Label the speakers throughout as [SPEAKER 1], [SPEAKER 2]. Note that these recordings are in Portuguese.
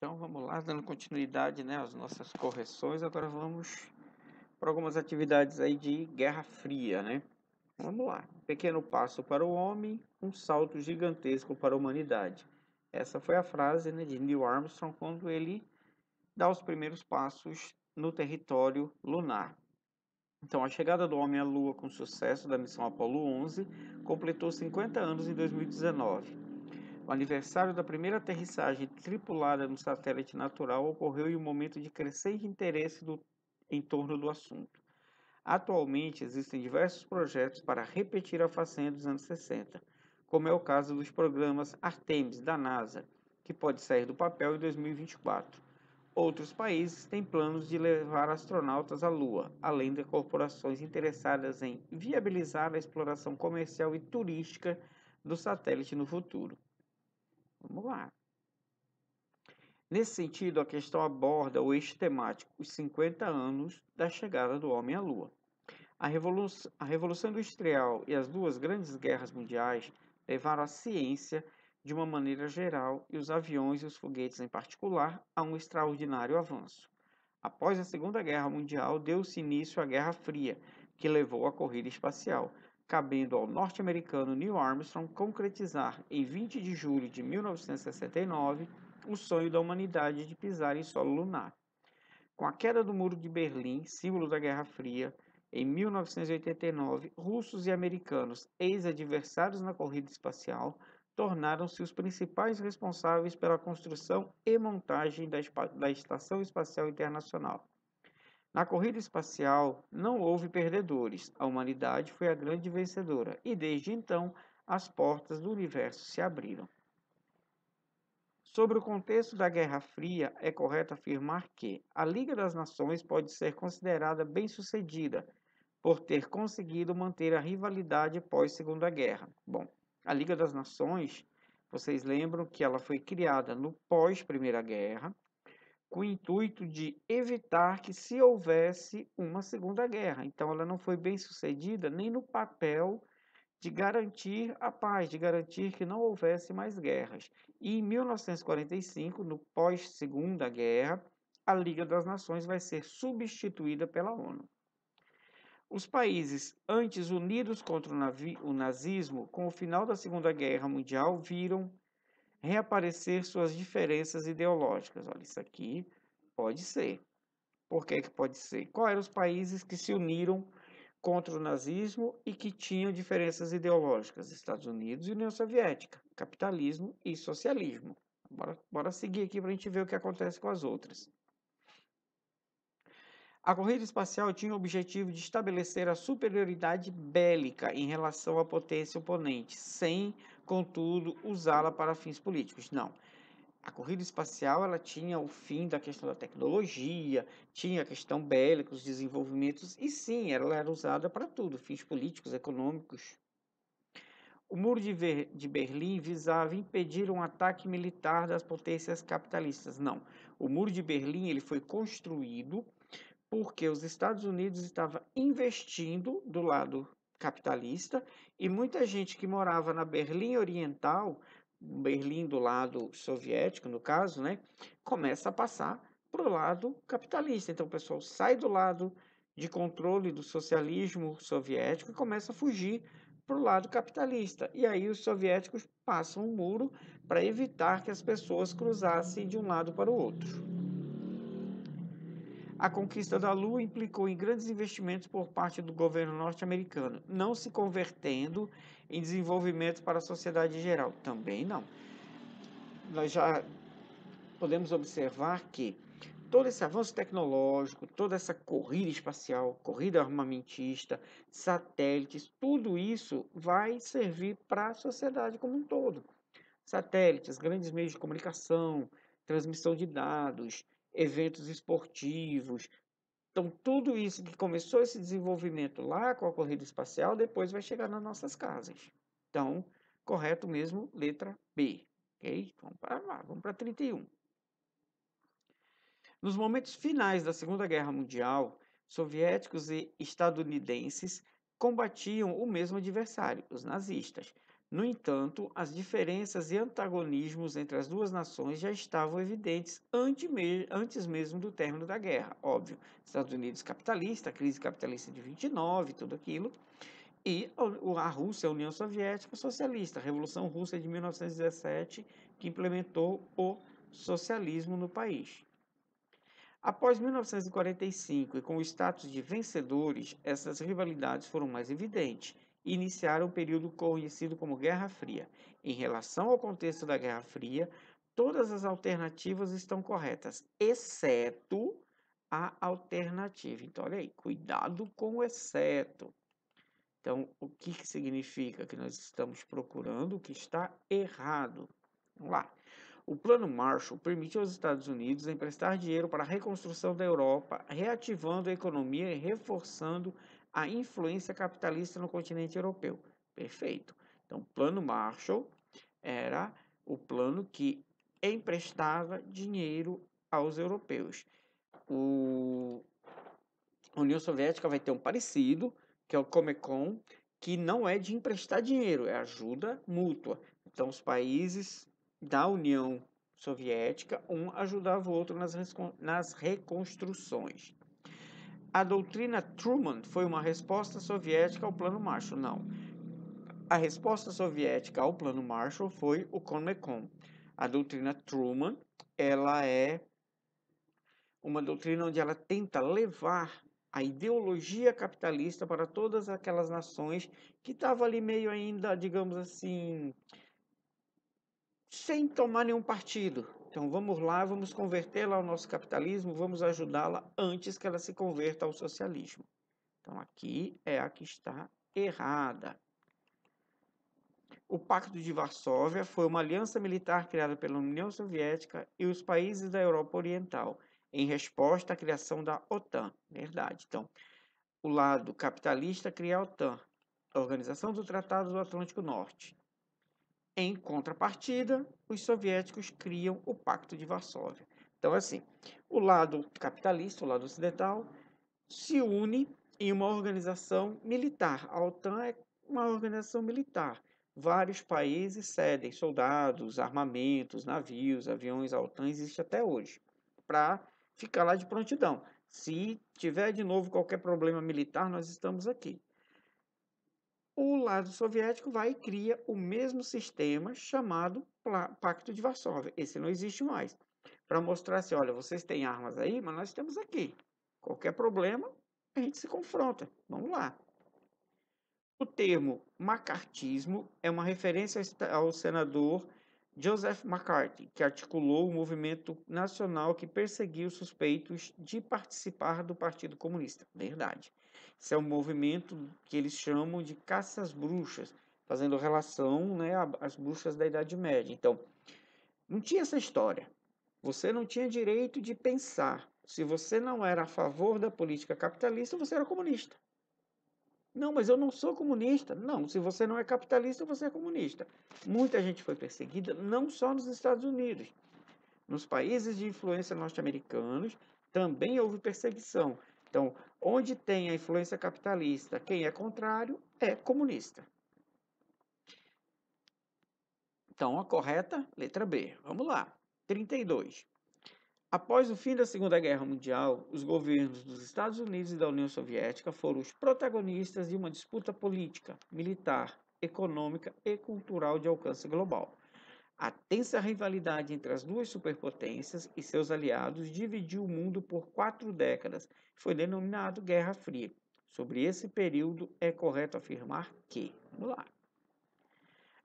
[SPEAKER 1] Então vamos lá, dando continuidade, né, às nossas correções. Agora vamos para algumas atividades aí de Guerra Fria, né? Vamos lá. Pequeno passo para o homem, um salto gigantesco para a humanidade. Essa foi a frase, né, de Neil Armstrong quando ele dá os primeiros passos no território lunar. Então, a chegada do homem à Lua com sucesso da missão Apollo 11 completou 50 anos em 2019. O aniversário da primeira aterrissagem tripulada no satélite natural ocorreu em um momento de crescente interesse em torno do assunto. Atualmente, existem diversos projetos para repetir a façanha dos anos 60, como é o caso dos programas Artemis da NASA, que pode sair do papel em 2024. Outros países têm planos de levar astronautas à Lua, além de corporações interessadas em viabilizar a exploração comercial e turística do satélite no futuro. Vamos lá. Nesse sentido, a questão aborda o eixo temático, os 50 anos da chegada do homem à Lua. A Revolução Industrial e as duas grandes guerras mundiais levaram a ciência, de uma maneira geral, e os aviões e os foguetes em particular, a um extraordinário avanço. Após a Segunda Guerra Mundial, deu-se início à Guerra Fria, que levou à corrida espacial, cabendo ao norte-americano Neil Armstrong concretizar, em 20 de julho de 1969, o sonho da humanidade de pisar em solo lunar. Com a queda do Muro de Berlim, símbolo da Guerra Fria, em 1989, russos e americanos, ex-adversários na corrida espacial, tornaram-se os principais responsáveis pela construção e montagem da Estação Espacial Internacional. Na corrida espacial, não houve perdedores, a humanidade foi a grande vencedora, e desde então as portas do universo se abriram. Sobre o contexto da Guerra Fria, é correto afirmar que a Liga das Nações pode ser considerada bem-sucedida por ter conseguido manter a rivalidade pós-Segunda Guerra. Bom, a Liga das Nações, vocês lembram que ela foi criada no pós-Primeira Guerra, com o intuito de evitar que se houvesse uma Segunda Guerra. Então, ela não foi bem-sucedida nem no papel de garantir a paz, de garantir que não houvesse mais guerras. E em 1945, no pós-Segunda Guerra, a Liga das Nações vai ser substituída pela ONU. Os países antes unidos contra o nazismo, com o final da Segunda Guerra Mundial, viram reaparecer suas diferenças ideológicas. Olha, isso aqui pode ser. Por que que pode ser? Quais eram os países que se uniram contra o nazismo e que tinham diferenças ideológicas? Estados Unidos e União Soviética, capitalismo e socialismo. Bora seguir aqui para a gente ver o que acontece com as outras. A corrida espacial tinha o objetivo de estabelecer a superioridade bélica em relação à potência oponente, sem, contudo, usá-la para fins políticos. Não. A corrida espacial ela tinha o fim da questão da tecnologia, tinha a questão bélica, os desenvolvimentos, e sim, ela era usada para tudo, fins políticos, econômicos. O Muro de Berlim visava impedir um ataque militar das potências capitalistas. Não, o Muro de Berlim ele foi construído porque os Estados Unidos estava investindo do lado capitalista e muita gente que morava na Berlim Oriental, Berlim do lado soviético, no caso, né, começa a passar para o lado capitalista. Então o pessoal sai do lado de controle do socialismo soviético e começa a fugir para o lado capitalista. E aí os soviéticos passam um muro para evitar que as pessoas cruzassem de um lado para o outro. A conquista da Lua implicou em grandes investimentos por parte do governo norte-americano, não se convertendo em desenvolvimento para a sociedade em geral. Também não. Nós já podemos observar que todo esse avanço tecnológico, toda essa corrida espacial, corrida armamentista, satélites, tudo isso vai servir para a sociedade como um todo. Satélites, grandes meios de comunicação, transmissão de dados, eventos esportivos. Então, tudo isso que começou esse desenvolvimento lá com a corrida espacial, depois vai chegar nas nossas casas. Então, correto mesmo, letra B. Ok? Vamos para lá, vamos para 31. Nos momentos finais da Segunda Guerra Mundial, soviéticos e estadunidenses combatiam o mesmo adversário, os nazistas. No entanto, as diferenças e antagonismos entre as duas nações já estavam evidentes antes mesmo do término da guerra. Óbvio, Estados Unidos capitalista, a crise capitalista de 29, tudo aquilo, e a Rússia, a União Soviética socialista, a Revolução Russa de 1917, que implementou o socialismo no país. Após 1945 e com o status de vencedores, essas rivalidades foram mais evidentes e iniciaram um período conhecido como Guerra Fria. Em relação ao contexto da Guerra Fria, todas as alternativas estão corretas, exceto a alternativa. Então, olha aí, cuidado com o exceto. Então, o que significa que nós estamos procurando o que está errado? Vamos lá. O Plano Marshall permitiu aos Estados Unidos emprestar dinheiro para a reconstrução da Europa, reativando a economia e reforçando a influência capitalista no continente europeu. Perfeito. Então, o Plano Marshall era o plano que emprestava dinheiro aos europeus. A União Soviética vai ter um parecido, que é o Comecon, que não é de emprestar dinheiro, é ajuda mútua. Então, os países da União Soviética, um ajudava o outro nas reconstruções. A doutrina Truman foi uma resposta soviética ao Plano Marshall? Não. A resposta soviética ao Plano Marshall foi o Comecon. A doutrina Truman, ela é uma doutrina onde ela tenta levar a ideologia capitalista para todas aquelas nações que estavam ali meio ainda, digamos assim, sem tomar nenhum partido. Então vamos lá, vamos convertê-la ao nosso capitalismo, vamos ajudá-la antes que ela se converta ao socialismo. Então aqui é a que está errada. O Pacto de Varsóvia foi uma aliança militar criada pela União Soviética e os países da Europa Oriental, em resposta à criação da OTAN. Verdade. Então, o lado capitalista cria a OTAN, a Organização do Tratado do Atlântico Norte. Em contrapartida, os soviéticos criam o Pacto de Varsóvia. Então, assim, o lado capitalista, o lado ocidental, se une em uma organização militar. A OTAN é uma organização militar. Vários países cedem soldados, armamentos, navios, aviões. A OTAN existe até hoje, para ficar lá de prontidão. Se tiver de novo qualquer problema militar, nós estamos aqui. O lado soviético vai e cria o mesmo sistema chamado Pacto de Varsóvia. Esse não existe mais. Para mostrar assim, olha, vocês têm armas aí, mas nós temos aqui. Qualquer problema, a gente se confronta. Vamos lá. O termo macartismo é uma referência ao senador Joseph McCarthy, que articulou o movimento nacional que perseguiu suspeitos de participar do Partido Comunista. Verdade. Esse é um movimento que eles chamam de caça às bruxas, fazendo relação, né, às bruxas da Idade Média. Então, não tinha essa história. Você não tinha direito de pensar. Se você não era a favor da política capitalista, você era comunista. Não, mas eu não sou comunista. Não, se você não é capitalista, você é comunista. Muita gente foi perseguida, não só nos Estados Unidos. Nos países de influência norte-americanos também houve perseguição. Então, onde tem a influência capitalista, quem é contrário é comunista. Então, a correta, letra B. Vamos lá. 32. Após o fim da Segunda Guerra Mundial, os governos dos Estados Unidos e da União Soviética foram os protagonistas de uma disputa política, militar, econômica e cultural de alcance global. A tensa rivalidade entre as duas superpotências e seus aliados dividiu o mundo por 4 décadas. Foi denominado Guerra Fria. Sobre esse período, é correto afirmar que... Vamos lá.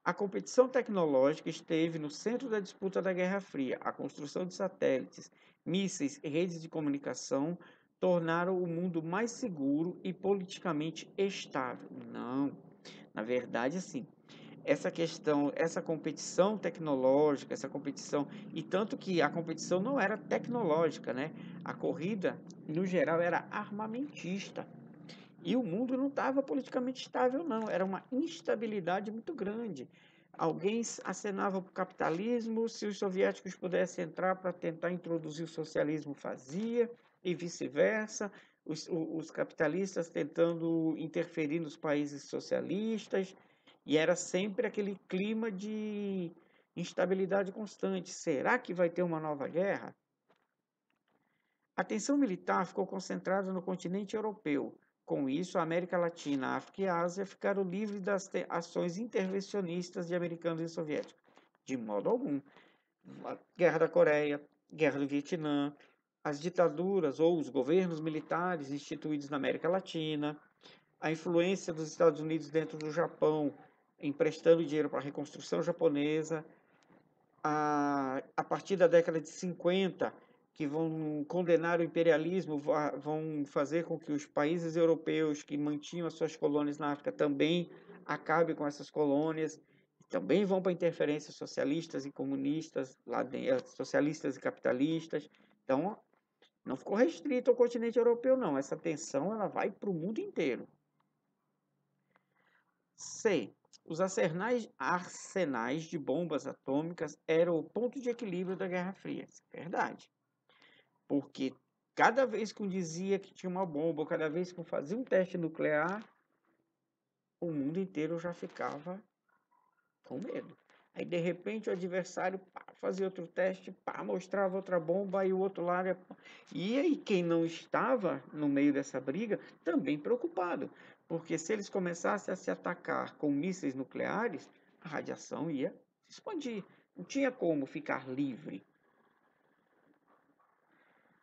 [SPEAKER 1] A competição tecnológica esteve no centro da disputa da Guerra Fria. A construção de satélites, mísseis e redes de comunicação tornaram o mundo mais seguro e politicamente estável. Não, na verdade, assim, essa questão, essa competição tecnológica, essa competição, e tanto que a competição não era tecnológica, né? A corrida, no geral, era armamentista. E o mundo não estava politicamente estável, não. Era uma instabilidade muito grande. Alguém acenava para o capitalismo, se os soviéticos pudessem entrar para tentar introduzir o socialismo, fazia, e vice-versa. Os capitalistas tentando interferir nos países socialistas. E era sempre aquele clima de instabilidade constante. Será que vai ter uma nova guerra? A tensão militar ficou concentrada no continente europeu. Com isso, a América Latina, a África e a Ásia ficaram livres das ações intervencionistas de americanos e soviéticos. De modo algum. A Guerra da Coreia, Guerra do Vietnã, as ditaduras ou os governos militares instituídos na América Latina, a influência dos Estados Unidos dentro do Japão, emprestando dinheiro para a reconstrução japonesa, a partir da década de 50, que vão condenar o imperialismo, vão fazer com que os países europeus que mantinham as suas colônias na África também acabem com essas colônias, também vão para interferências socialistas e comunistas, lá dentro, socialistas e capitalistas. Então, não ficou restrito ao continente europeu, não. Essa tensão ela vai para o mundo inteiro. C. Os arsenais de bombas atômicas eram o ponto de equilíbrio da Guerra Fria. Isso é verdade. Porque cada vez que um dizia que tinha uma bomba, ou cada vez que um fazia um teste nuclear, o mundo inteiro já ficava com medo. Aí, de repente, o adversário fazia outro teste, mostrava outra bomba, aí o outro lado... E aí, quem não estava no meio dessa briga, também preocupado. Porque se eles começassem a se atacar com mísseis nucleares, a radiação ia se expandir. Não tinha como ficar livre.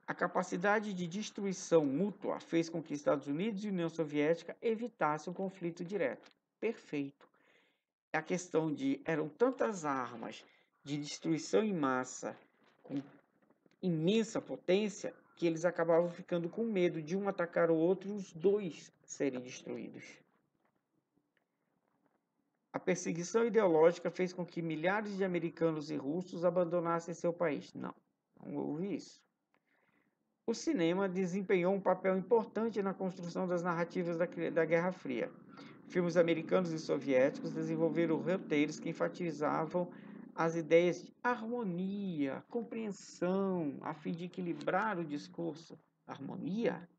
[SPEAKER 1] A capacidade de destruição mútua fez com que Estados Unidos e União Soviética evitassem um conflito direto. Perfeito. A questão de eram tantas armas de destruição em massa com imensa potência que eles acabavam ficando com medo de um atacar o outro e os dois serem destruídos. A perseguição ideológica fez com que milhares de americanos e russos abandonassem seu país. Não houve isso. O cinema desempenhou um papel importante na construção das narrativas da Guerra Fria. Filmes americanos e soviéticos desenvolveram roteiros que enfatizavam as ideias de harmonia, compreensão, a fim de equilibrar o discurso. Harmonia?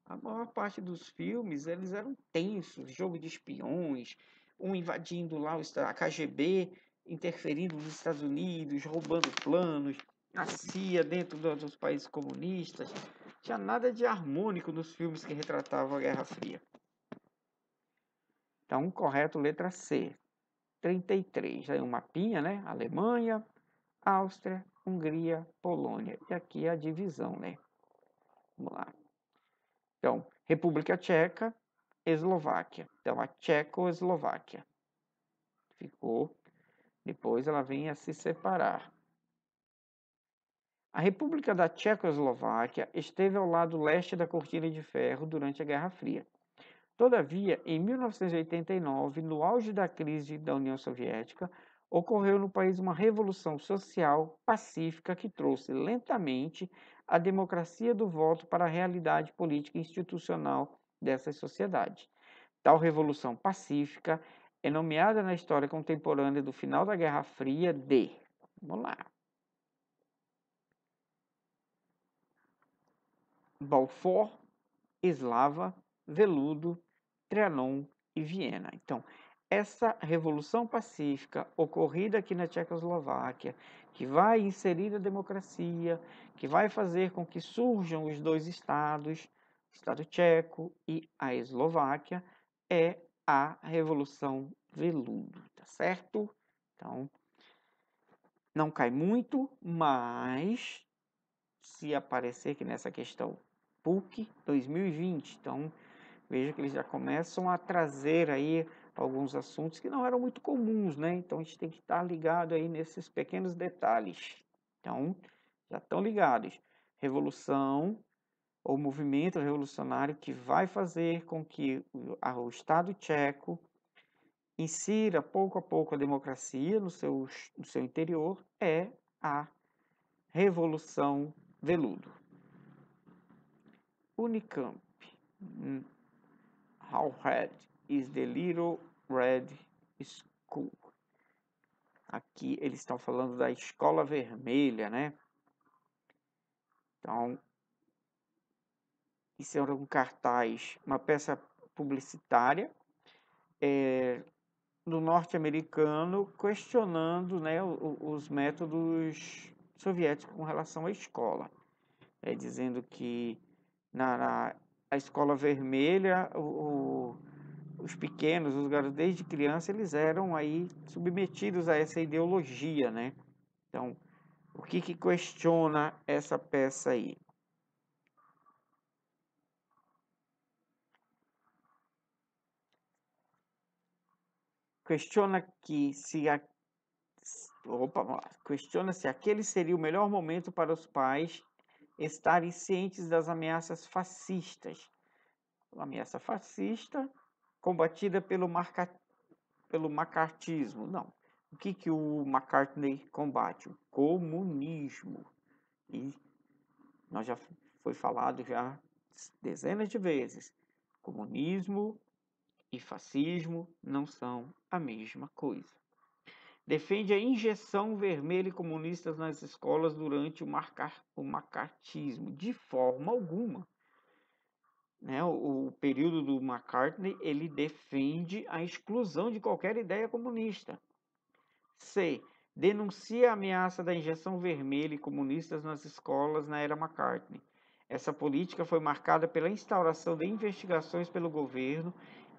[SPEAKER 1] A maior parte dos filmes eles eram tensos, jogo de espiões, um invadindo lá a KGB, interferindo nos Estados Unidos, roubando planos, a CIA dentro dos países comunistas. Não tinha nada de harmônico nos filmes que retratavam a Guerra Fria. Então, correto, letra C. 33. Aí um mapinha, né? Alemanha, Áustria, Hungria, Polônia. E aqui a divisão, né? Vamos lá. Então, República Tcheca, Eslováquia. Então, a Tchecoslováquia. Ficou. Depois ela vem a se separar. A República da Tchecoslováquia esteve ao lado leste da Cortina de Ferro durante a Guerra Fria. Todavia, em 1989, no auge da crise da União Soviética, ocorreu no país uma revolução social pacífica que trouxe lentamente a democracia do voto para a realidade política e institucional dessas sociedades. Tal revolução pacífica é nomeada na história contemporânea do final da Guerra Fria de... Vamos lá. Balfour, Eslava, Veludo, Trianon e Viena. Então, essa revolução pacífica ocorrida aqui na Tchecoslováquia, que vai inserir a democracia, que vai fazer com que surjam os dois estados, o Estado Tcheco e a Eslováquia, é a Revolução Veludo, tá certo? Então, não cai muito, mas se aparecer aqui nessa questão PUC 2020, então veja que eles já começam a trazer aí alguns assuntos que não eram muito comuns, né? Então a gente tem que estar ligado aí nesses pequenos detalhes. Então, já estão ligados. Revolução ou movimento revolucionário que vai fazer com que o Estado tcheco insira pouco a pouco a democracia no seu interior é a Revolução Veludo. Unicamp. How red is the little red school? Aqui eles estão falando da escola vermelha, né? Então, isso era um cartaz, uma peça publicitária, do norte-americano questionando, né, os métodos soviéticos com relação à escola, dizendo que na a escola vermelha, os pequenos, os garotos desde criança, eles eram aí submetidos a essa ideologia, né? Então, o que questiona essa peça aí? Questiona que se a Opa, vamos lá. Questiona se aquele seria o melhor momento para os pais estarem cientes das ameaças fascistas. Uma ameaça fascista combatida pelo macartismo. Não. O que o McCartney combate? O comunismo. E nós já foi falado já dezenas de vezes. Comunismo e fascismo não são a mesma coisa. Defende a injeção vermelha e comunistas nas escolas durante o macartismo. De forma alguma. Né? O período do McCartney, ele defende a exclusão de qualquer ideia comunista. C. Denuncia a ameaça da injeção vermelha e comunistas nas escolas na era McCartney. Essa política foi marcada pela instauração de investigações pelo governo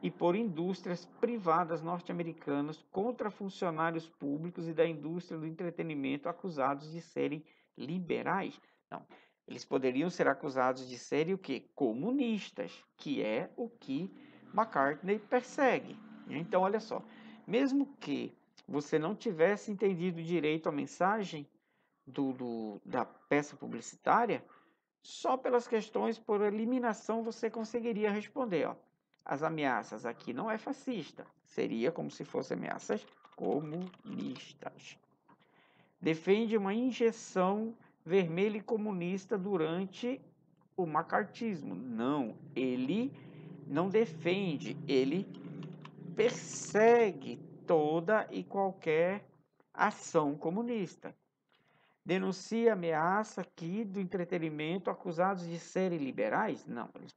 [SPEAKER 1] e por indústrias privadas norte-americanas contra funcionários públicos e da indústria do entretenimento acusados de serem liberais. Não, eles poderiam ser acusados de serem o quê? Comunistas, que é o que McCartney persegue. Então, olha só, mesmo que você não tivesse entendido direito a mensagem da peça publicitária, só pelas questões por eliminação você conseguiria responder. Ó. As ameaças aqui não é fascista, seria como se fossem ameaças comunistas. Defende uma injeção vermelha e comunista durante o macartismo. Não, ele não defende, ele persegue toda e qualquer ação comunista. Denuncia a ameaça aqui do entretenimento acusados de serem liberais? Não, eles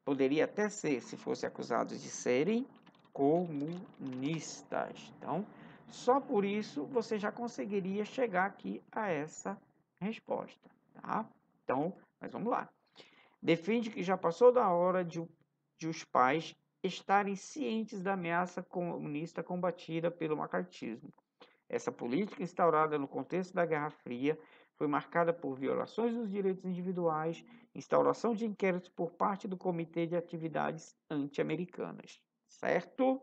[SPEAKER 1] poderiam até ser, se fossem acusados de serem comunistas. Então, só por isso você já conseguiria chegar aqui a essa resposta, tá? Então, mas vamos lá. Defende que já passou da hora de os pais estarem cientes da ameaça comunista combatida pelo macartismo. Essa política, instaurada no contexto da Guerra Fria, foi marcada por violações dos direitos individuais, instauração de inquéritos por parte do Comitê de Atividades Anti-Americanas. Certo?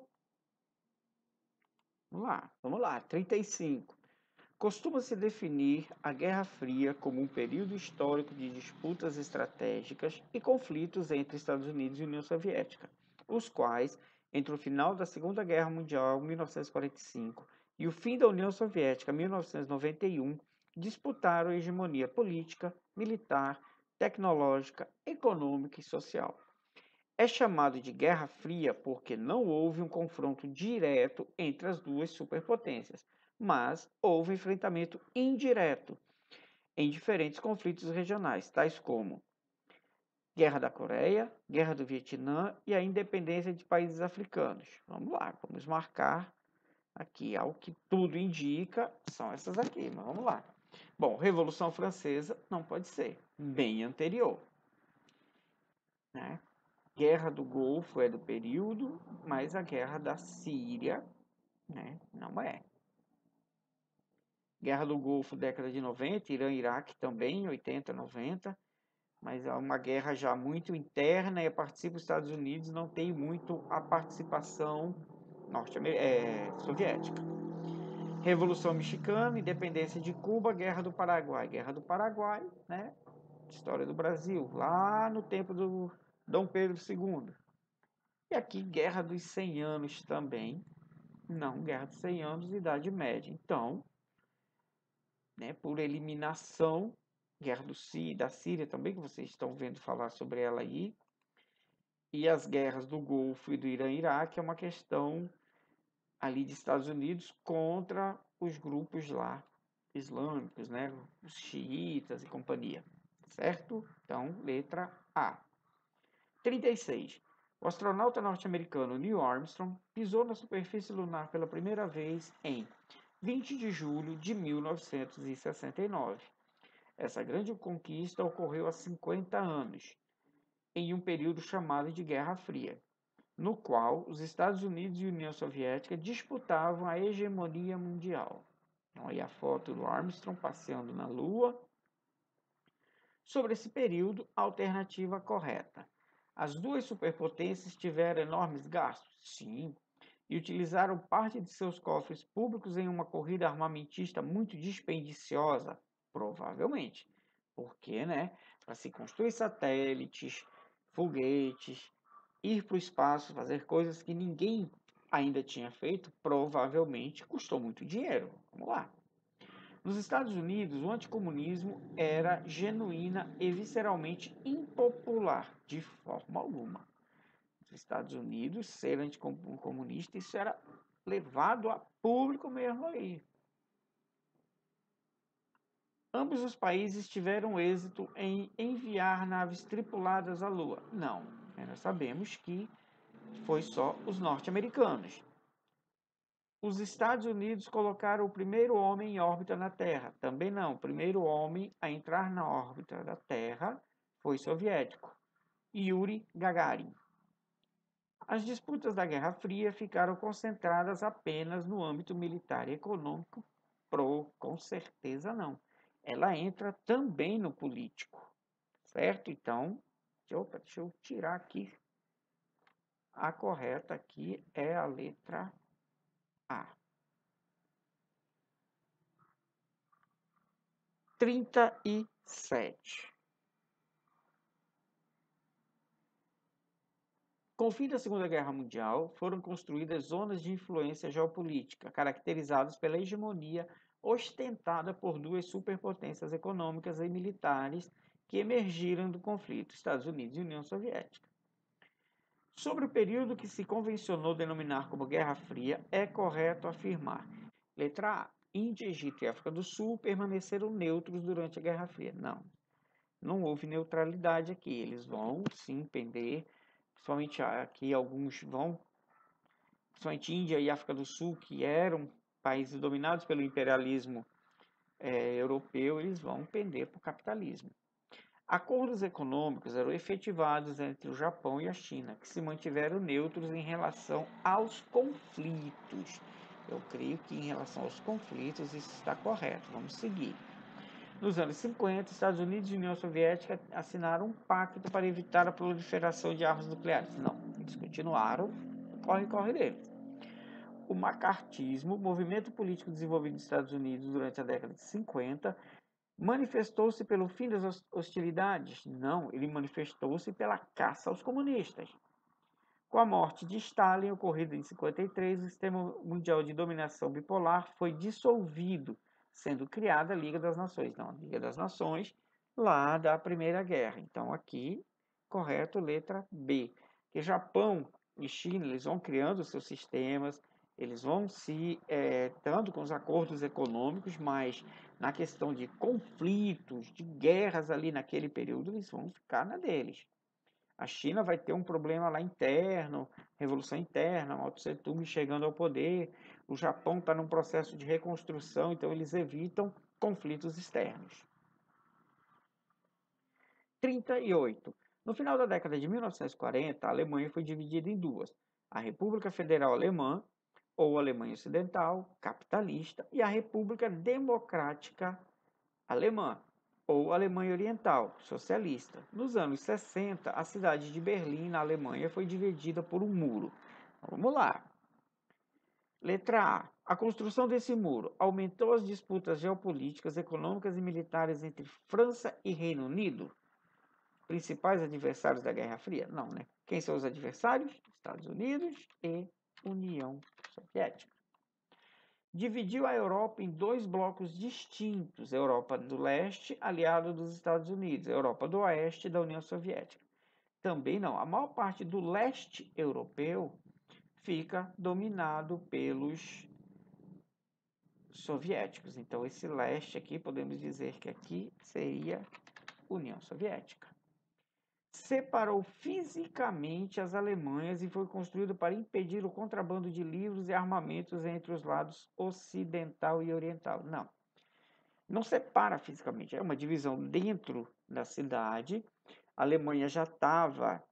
[SPEAKER 1] Vamos lá. 35. Costuma-se definir a Guerra Fria como um período histórico de disputas estratégicas e conflitos entre Estados Unidos e União Soviética, os quais, entre o final da Segunda Guerra Mundial, 1945, e o fim da União Soviética, 1991, disputaram a hegemonia política, militar, tecnológica, econômica e social. É chamado de Guerra Fria porque não houve um confronto direto entre as duas superpotências, mas houve enfrentamento indireto em diferentes conflitos regionais, tais como Guerra da Coreia, Guerra do Vietnã e a independência de países africanos. Vamos lá, vamos marcar aqui, ao que tudo indica, são essas aqui, mas vamos lá. Bom, Revolução Francesa não pode ser, bem anterior. Né? Guerra do Golfo é do período, mas a Guerra da Síria, né, não é. Guerra do Golfo, década de 90, Irã e Iraque também, 80, 90, mas é uma guerra já muito interna e participa os Estados Unidos, não tem muito a participação soviética. Revolução Mexicana, independência de Cuba, Guerra do Paraguai. Guerra do Paraguai, né? História do Brasil, lá no tempo do Dom Pedro II. E aqui, Guerra dos 100 Anos também. Não, Guerra dos 100 Anos, Idade Média. Então, né, por eliminação, Guerra da Síria também, que vocês estão vendo falar sobre ela aí. E as guerras do Golfo e do Irã e Iraque é uma questão ali de Estados Unidos contra os grupos lá islâmicos, né, os xiitas e companhia. Certo? Então, letra A. 36. O astronauta norte-americano Neil Armstrong pisou na superfície lunar pela primeira vez em 20 de julho de 1969. Essa grande conquista ocorreu há 50 anos, em um período chamado de Guerra Fria, no qual os Estados Unidos e a União Soviética disputavam a hegemonia mundial. Então, aí a foto do Armstrong passeando na Lua. Sobre esse período, a alternativa correta. As duas superpotências tiveram enormes gastos? Sim. E utilizaram parte de seus cofres públicos em uma corrida armamentista muito dispendiciosa? Provavelmente. Porque, né, para se construir satélites, foguetes, ir para o espaço, fazer coisas que ninguém ainda tinha feito, provavelmente custou muito dinheiro. Vamos lá. Nos Estados Unidos, o anticomunismo era genuína e visceralmente impopular, de forma alguma. Nos Estados Unidos, ser anticomunista, isso era levado a público mesmo aí. Ambos os países tiveram êxito em enviar naves tripuladas à Lua. Não, nós sabemos que foi só os norte-americanos. Os Estados Unidos colocaram o primeiro homem em órbita na Terra. Também não. O primeiro homem a entrar na órbita da Terra foi soviético, Yuri Gagarin. As disputas da Guerra Fria ficaram concentradas apenas no âmbito militar e econômico? Com certeza não. Ela entra também no político, certo? Então, deixa eu tirar aqui. A correta aqui é a letra A. 37. Com o fim da Segunda Guerra Mundial, foram construídas zonas de influência geopolítica, caracterizadas pela hegemonia ostentada por duas superpotências econômicas e militares que emergiram do conflito, Estados Unidos e União Soviética. Sobre o período que se convencionou denominar como Guerra Fria, é correto afirmar: letra A. Índia, Egito e África do Sul permaneceram neutros durante a Guerra Fria. Não houve neutralidade aqui. Eles vão sim pender, principalmente aqui alguns vão, principalmente Índia e África do Sul, que eram países dominados pelo imperialismo europeu, eles vão pender para o capitalismo. Acordos econômicos eram efetivados entre o Japão e a China, que se mantiveram neutros em relação aos conflitos. Eu creio que em relação aos conflitos isso está correto. Vamos seguir. Nos anos 50, Estados Unidos e União Soviética assinaram um pacto para evitar a proliferação de armas nucleares. Não, eles continuaram o corre-corre deles. O macartismo, movimento político desenvolvido nos Estados Unidos durante a década de 50, manifestou-se pelo fim das hostilidades? Não, ele manifestou-se pela caça aos comunistas. Com a morte de Stalin, ocorrida em 53, o sistema mundial de dominação bipolar foi dissolvido, sendo criada a Liga das Nações. Não, a Liga das Nações lá da Primeira Guerra. Então, aqui, correto, letra B. Que Japão e China, eles vão criando seus sistemas, eles vão se tanto com os acordos econômicos, mas na questão de conflitos, de guerras ali naquele período, eles vão ficar na deles. A China vai ter um problema lá interno, revolução interna, Mao Tse Tung chegando ao poder. O Japão está num processo de reconstrução, então eles evitam conflitos externos. 38. No final da década de 1940, a Alemanha foi dividida em duas: a República Federal Alemã, ou Alemanha Ocidental, capitalista, e a República Democrática Alemã, ou Alemanha Oriental, socialista. Nos anos 60, a cidade de Berlim, na Alemanha, foi dividida por um muro. Vamos lá. Letra A. A construção desse muro aumentou as disputas geopolíticas, econômicas e militares entre França e Reino Unido, principais adversários da Guerra Fria? Não, né? Quem são os adversários? Estados Unidos e União Soviética. Dividiu a Europa em dois blocos distintos: a Europa do Leste, aliado dos Estados Unidos, a Europa do Oeste, da União Soviética. Também não. A maior parte do leste europeu fica dominado pelos soviéticos. Então, esse leste aqui, podemos dizer que aqui seria União Soviética. separou fisicamente as Alemanhas e foi construído para impedir o contrabando de livros e armamentos entre os lados ocidental e oriental. Não, não separa fisicamente, é uma divisão dentro da cidade. A Alemanha já estava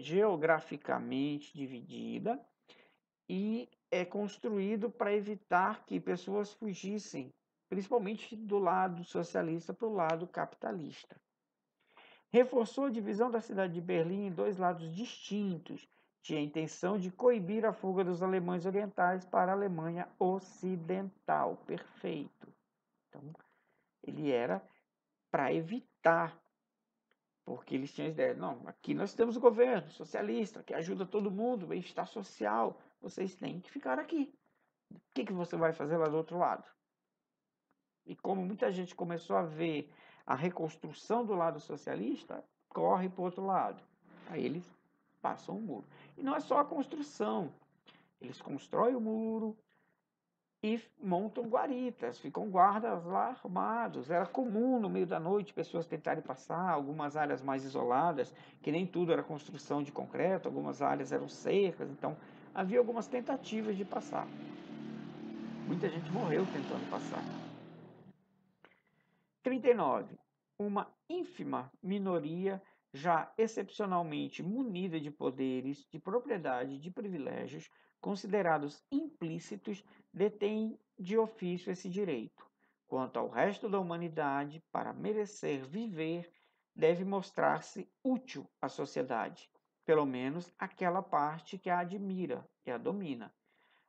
[SPEAKER 1] geograficamente dividida e é construído para evitar que pessoas fugissem, principalmente do lado socialista para o lado capitalista. Reforçou a divisão da cidade de Berlim em dois lados distintos. Tinha a intenção de coibir a fuga dos alemães orientais para a Alemanha Ocidental. Perfeito. Então, ele era para evitar, porque eles tinham a ideia, não, aqui nós temos o governo socialista que ajuda todo mundo, bem-estar social, vocês têm que ficar aqui. O que você vai fazer lá do outro lado? E como muita gente começou a ver a reconstrução do lado socialista, corre para o outro lado. Aí eles passam o muro. E não é só a construção. Eles constroem o muro e montam guaritas, ficam guardas lá armados. Era comum no meio da noite pessoas tentarem passar, algumas áreas mais isoladas, que nem tudo era construção de concreto, algumas áreas eram cercas, então havia algumas tentativas de passar. Muita gente morreu tentando passar. 39. Uma ínfima minoria, já excepcionalmente munida de poderes, de propriedade, de privilégios, considerados implícitos, detém de ofício esse direito. Quanto ao resto da humanidade, para merecer viver, deve mostrar-se útil à sociedade, pelo menos aquela parte que a admira e a domina.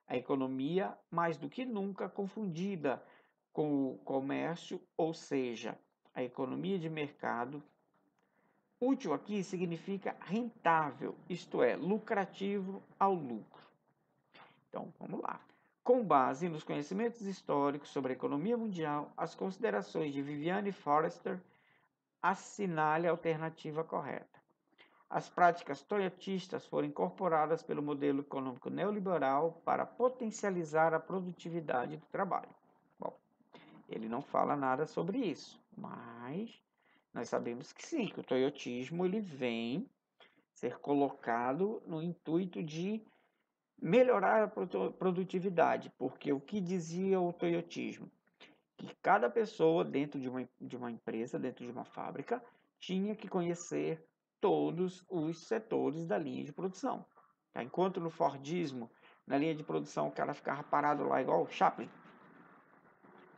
[SPEAKER 1] A economia, mais do que nunca, confundida com o comércio, ou seja, a economia de mercado. Útil aqui significa rentável, isto é, lucrativo ao lucro. Então, vamos lá. Com base nos conhecimentos históricos sobre a economia mundial, as considerações de Viviane Forrester assinale a alternativa correta. As práticas toyotistas foram incorporadas pelo modelo econômico neoliberal para potencializar a produtividade do trabalho. Bom, ele não fala nada sobre isso, mas nós sabemos que sim, que o toyotismo ele vem ser colocado no intuito de melhorar a produtividade, porque o que dizia o toyotismo? Que cada pessoa dentro de uma empresa, dentro de uma fábrica, tinha que conhecer todos os setores da linha de produção. Tá? Enquanto no Fordismo, na linha de produção, o cara ficava parado lá igual o Chaplin,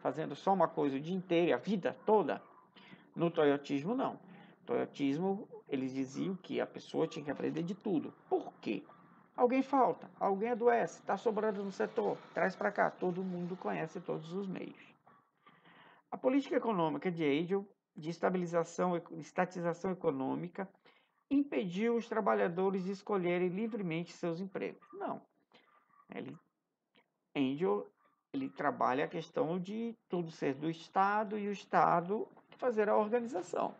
[SPEAKER 1] fazendo só uma coisa o dia inteiro, a vida toda. No Toyotismo, não. No Toyotismo, eles diziam que a pessoa tinha que aprender de tudo. Por quê? Alguém falta, alguém adoece, está sobrando no setor, traz para cá. Todo mundo conhece todos os meios. A política econômica de Hegel, de estatização econômica, impediu os trabalhadores de escolherem livremente seus empregos. Não. Hegel ele trabalha a questão de tudo ser do Estado e o Estado fazer a organização.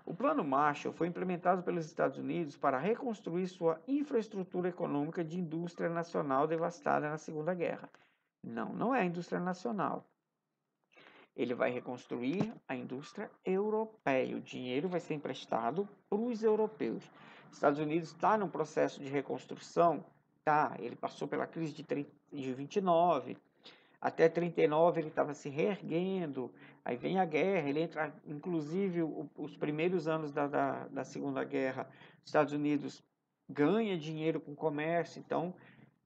[SPEAKER 1] O Plano Marshall foi implementado pelos Estados Unidos para reconstruir sua infraestrutura econômica de indústria nacional devastada na Segunda Guerra. Não, não é a indústria nacional. Ele vai reconstruir a indústria europeia. O dinheiro vai ser emprestado para os europeus. Os Estados Unidos está num processo de reconstrução, tá? Ele passou pela crise de 29, até 39 ele estava se reerguendo, aí vem a guerra, ele entra, inclusive os primeiros anos da Segunda Guerra, os Estados Unidos ganha dinheiro com comércio, então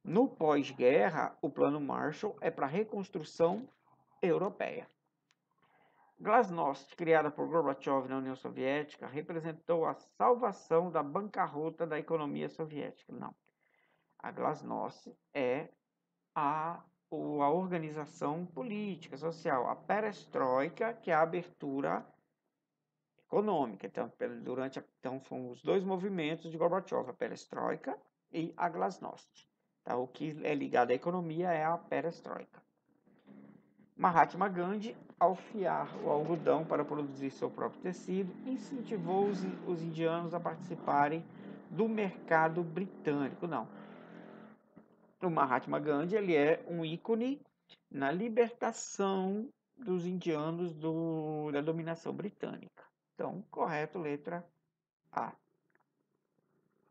[SPEAKER 1] no pós-guerra o Plano Marshall é para a reconstrução europeia. Glasnost, criada por Gorbachev na União Soviética, representou a salvação da bancarrota da economia soviética. Não. A Glasnost é a organização política, social. A perestroika, que é a abertura econômica. Então, então são os dois movimentos de Gorbachev, a perestroika e a Glasnost. Tá? O que é ligado à economia é a perestroika. Mahatma Gandhi, ao fiar o algodão para produzir seu próprio tecido, incentivou os indianos a participarem do mercado britânico. Não. O Mahatma Gandhi ele é um ícone na libertação dos indianos da dominação britânica. Então, correto, letra A.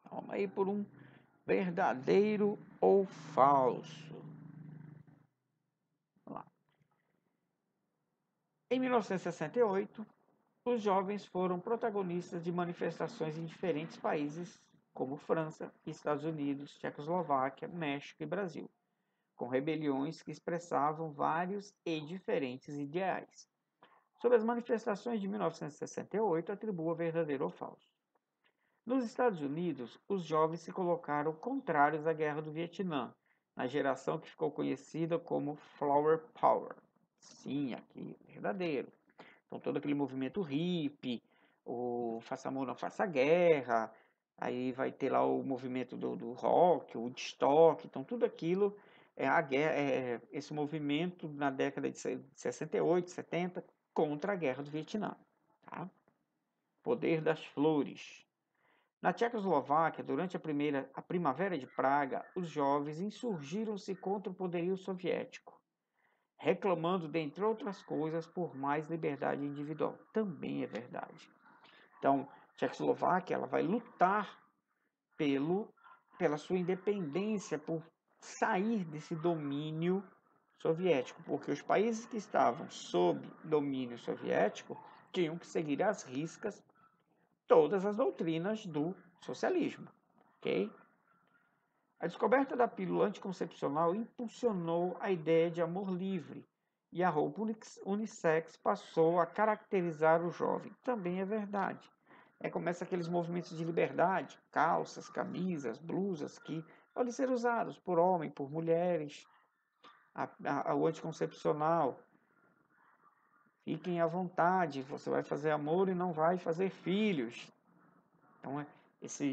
[SPEAKER 1] Vamos aí por um verdadeiro ou falso. Vamos lá. Em 1968, os jovens foram protagonistas de manifestações em diferentes países, como França, Estados Unidos, Tchecoslováquia, México e Brasil, com rebeliões que expressavam vários e diferentes ideais. Sobre as manifestações de 1968, atribua verdadeiro ou falso. Nos Estados Unidos, os jovens se colocaram contrários à Guerra do Vietnã, na geração que ficou conhecida como Flower Power. Sim, aqui, verdadeiro. Então, todo aquele movimento hippie, o Faça Amor Não Faça Guerra, aí vai ter lá o movimento do rock, o Woodstock, então tudo aquilo é a guerra, esse movimento na década de 68, 70, contra a Guerra do Vietnã. Tá? Poder das flores. Na Tchecoslováquia, durante a Primavera de Praga, os jovens insurgiram-se contra o poderio soviético, reclamando, dentre outras coisas, por mais liberdade individual. Também é verdade. Então, a Tchecoslováquia ela vai lutar pela sua independência, por sair desse domínio soviético, porque os países que estavam sob domínio soviético tinham que seguir às riscas todas as doutrinas do socialismo, ok? A descoberta da pílula anticoncepcional impulsionou a ideia de amor livre e a roupa unissex passou a caracterizar o jovem. Também é verdade. Começa aqueles movimentos de liberdade, calças, camisas, blusas que podem ser usados por homens, por mulheres. O anticoncepcional, fiquem à vontade, você vai fazer amor e não vai fazer filhos. Então, essa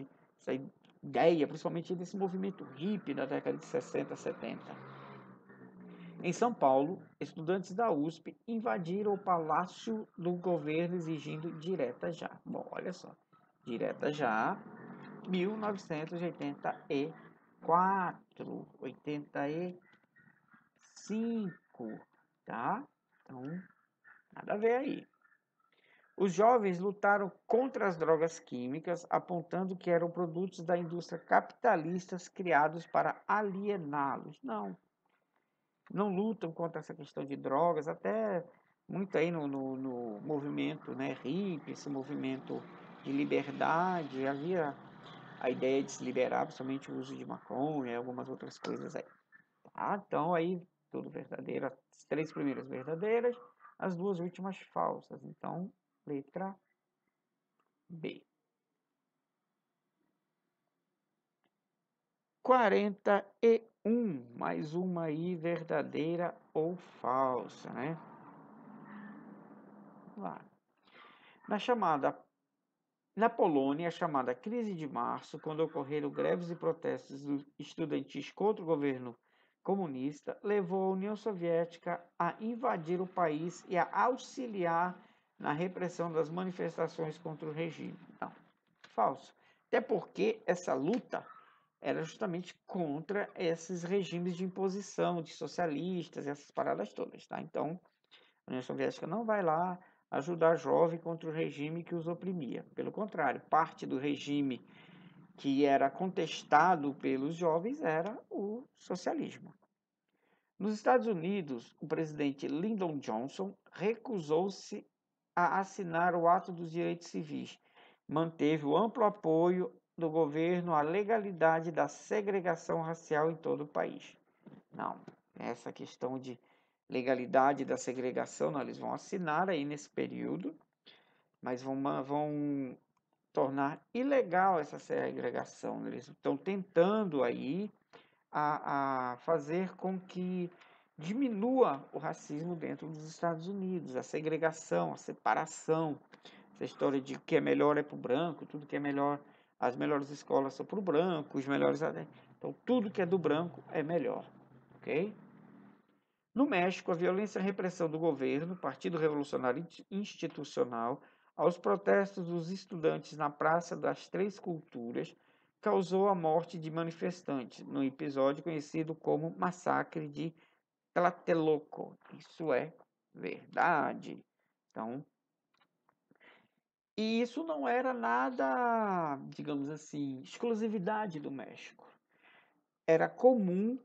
[SPEAKER 1] ideia, principalmente desse movimento hippie da década de 60, 70. Em São Paulo, estudantes da USP invadiram o Palácio do Governo exigindo direta já. Bom, olha só, direta já, 1984, 85, tá? Então, nada a ver aí. Os jovens lutaram contra as drogas químicas, apontando que eram produtos da indústria capitalistas criados para aliená-los. Não lutam contra essa questão de drogas, até muito aí no movimento, né, hippie, esse movimento de liberdade, havia a ideia de se liberar, principalmente o uso de maconha e algumas outras coisas aí. Tá? Então aí tudo verdadeiro, as 3 primeiras verdadeiras, as 2 últimas falsas. Então, letra B. 41, mais uma aí, verdadeira ou falsa, né? Vamos lá. Na Polônia, a chamada Crise de Março, quando ocorreram greves e protestos estudantis contra o governo comunista, levou a União Soviética a invadir o país e a auxiliar na repressão das manifestações contra o regime. Não, falso. Até porque essa luta era justamente contra esses regimes de imposição, de socialistas, essas paradas todas, tá? Então, a União Soviética não vai lá ajudar jovem contra o regime que os oprimia. Pelo contrário, parte do regime que era contestado pelos jovens era o socialismo. Nos Estados Unidos, o presidente Lyndon Johnson recusou-se a assinar o Ato dos Direitos Civis. Manteve o amplo apoio do governo à legalidade da segregação racial em todo o país. Não, essa questão de legalidade da segregação, não, eles vão assinar aí nesse período, mas vão tornar ilegal essa segregação. Eles estão tentando aí a fazer com que diminua o racismo dentro dos Estados Unidos, a segregação, a separação, essa história de que é melhor é para o branco, tudo que é melhor, as melhores escolas são para o branco, os melhores... Então, tudo que é do branco é melhor, ok? No México, a violência e a repressão do governo, Partido Revolucionário Institucional, aos protestos dos estudantes na Praça das Três Culturas, causou a morte de manifestantes, no episódio conhecido como Massacre de Tlatelolco. Isso é verdade. Então, E isso não era nada, digamos assim, exclusividade do México. Era comum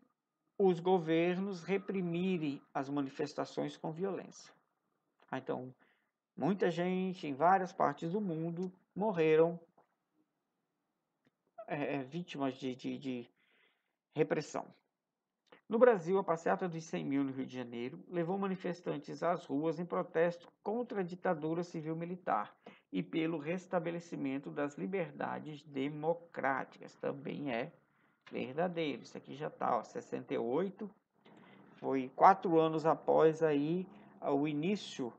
[SPEAKER 1] os governos reprimirem as manifestações com violência. Então, muita gente em várias partes do mundo morreram vítimas de repressão. No Brasil, a passeata dos 100 mil no Rio de Janeiro levou manifestantes às ruas em protesto contra a ditadura civil-militar e pelo restabelecimento das liberdades democráticas. Também é verdadeiro. Isso aqui já está, 68. Foi 4 anos após aí o início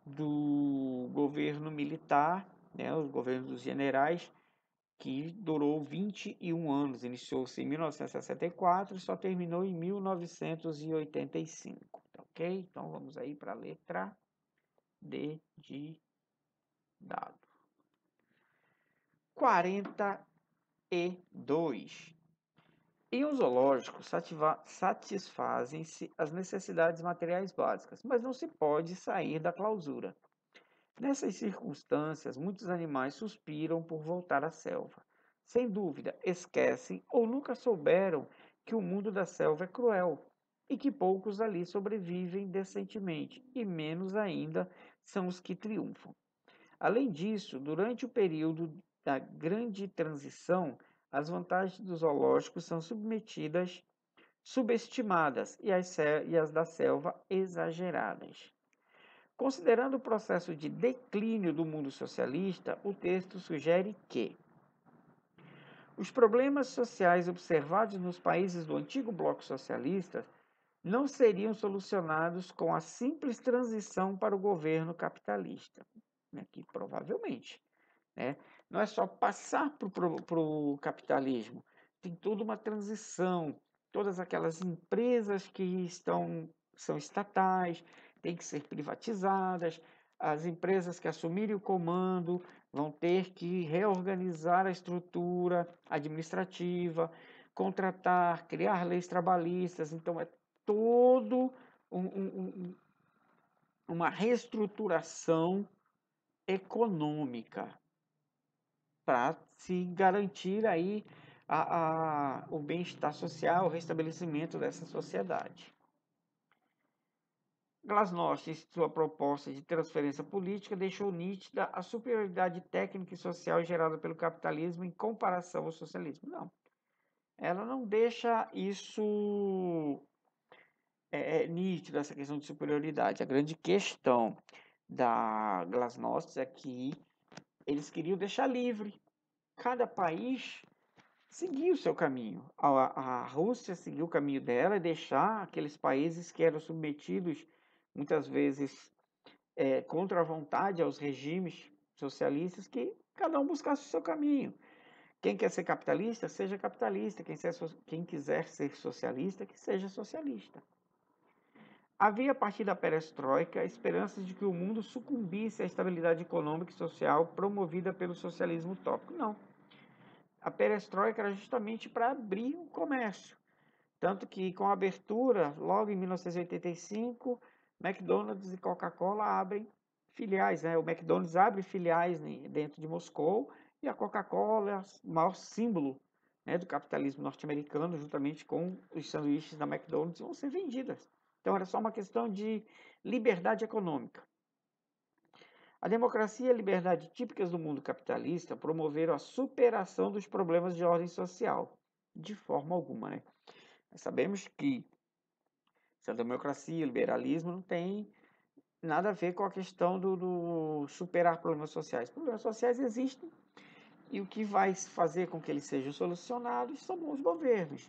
[SPEAKER 1] do governo militar, né, os governos dos generais, que durou 21 anos. Iniciou-se em 1964 e só terminou em 1985. Tá ok? Então vamos aí para a letra D de dado. 42. Em um zoológico, satisfazem-se as necessidades materiais básicas, mas não se pode sair da clausura. Nessas circunstâncias, muitos animais suspiram por voltar à selva. Sem dúvida, esquecem ou nunca souberam que o mundo da selva é cruel e que poucos ali sobrevivem decentemente, e menos ainda são os que triunfam. Além disso, durante o período da grande transição, as vantagens dos zoológicos são subestimadas e as da selva exageradas. Considerando o processo de declínio do mundo socialista, o texto sugere que os problemas sociais observados nos países do antigo bloco socialista não seriam solucionados com a simples transição para o governo capitalista. Que provavelmente, né? Não é só passar para o capitalismo, tem toda uma transição, todas aquelas empresas que são estatais, têm que ser privatizadas, as empresas que assumirem o comando vão ter que reorganizar a estrutura administrativa, contratar, criar leis trabalhistas, então é todo uma reestruturação econômica para se garantir aí o bem-estar social, o restabelecimento dessa sociedade. Glasnost, em sua proposta de transferência política, deixou nítida a superioridade técnica e social gerada pelo capitalismo em comparação ao socialismo. Não, ela não deixa isso nítido, essa questão de superioridade. A grande questão da Glasnost é que eles queriam deixar livre cada país seguir o seu caminho. A Rússia seguiu o caminho dela e deixar aqueles países que eram submetidos, muitas vezes, contra a vontade aos regimes socialistas, que cada um buscasse o seu caminho. Quem quer ser capitalista, seja capitalista. Quem quiser ser socialista, que seja socialista. Havia, a partir da perestroika, esperanças de que o mundo sucumbisse à estabilidade econômica e social promovida pelo socialismo utópico. Não. A perestroika era justamente para abrir o comércio. Tanto que, com a abertura, logo em 1985, McDonald's e Coca-Cola abrem filiais. Né? O McDonald's abre filiais dentro de Moscou e a Coca-Cola é o maior símbolo, né, do capitalismo norte-americano, juntamente com os sanduíches da McDonald's, vão ser vendidas. Então, era só uma questão de liberdade econômica. A democracia e a liberdade típicas do mundo capitalista promoveram a superação dos problemas de ordem social. De forma alguma, né? Nós sabemos que a democracia e o liberalismo não tem nada a ver com a questão do superar problemas sociais. Problemas sociais existem e o que vai fazer com que eles sejam solucionados são bons governos.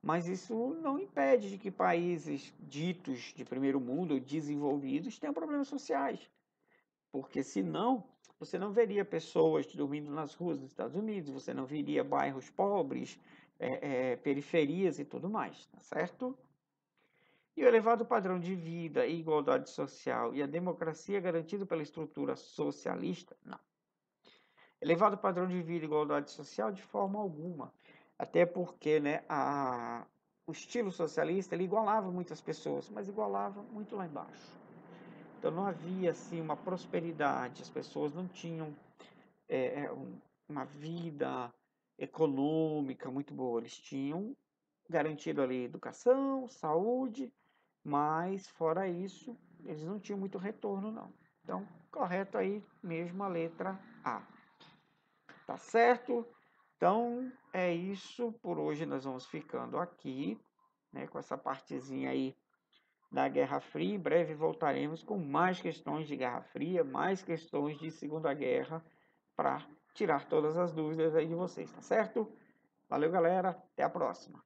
[SPEAKER 1] Mas isso não impede de que países ditos de primeiro mundo, desenvolvidos, tenham problemas sociais. Porque senão, você não veria pessoas dormindo nas ruas dos Estados Unidos, você não veria bairros pobres, periferias e tudo mais, tá certo? E o elevado padrão de vida e igualdade social e a democracia garantido pela estrutura socialista? Não. Elevado padrão de vida e igualdade social? De forma alguma. Até porque, né, o estilo socialista ele igualava muitas pessoas, mas igualava muito lá embaixo. Então não havia assim uma prosperidade, as pessoas não tinham uma vida econômica muito boa, eles tinham garantido ali educação, saúde, mas fora isso, eles não tinham muito retorno não. Então, correto aí mesmo a letra A. Tá certo? Então, é isso. Por hoje nós vamos ficando aqui, né, com essa partezinha aí da Guerra Fria. Em breve voltaremos com mais questões de Guerra Fria, mais questões de Segunda Guerra, para tirar todas as dúvidas aí de vocês, tá certo? Valeu, galera. Até a próxima.